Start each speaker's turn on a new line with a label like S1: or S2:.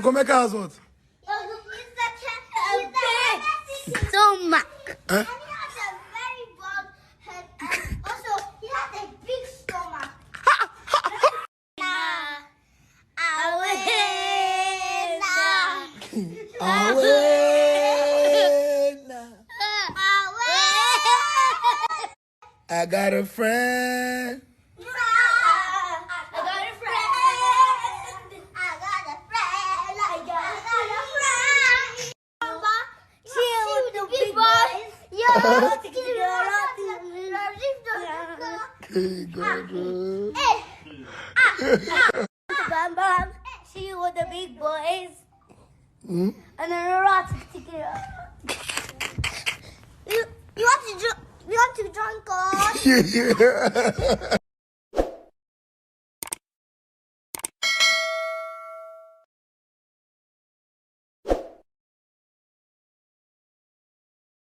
S1: Como é que é as outras?
S2: Stomach.
S1: Hein? I got a friend.
S2: Bam bam. See you with the big boys. And then a lot of together. You want to join God?
S1: Yeah.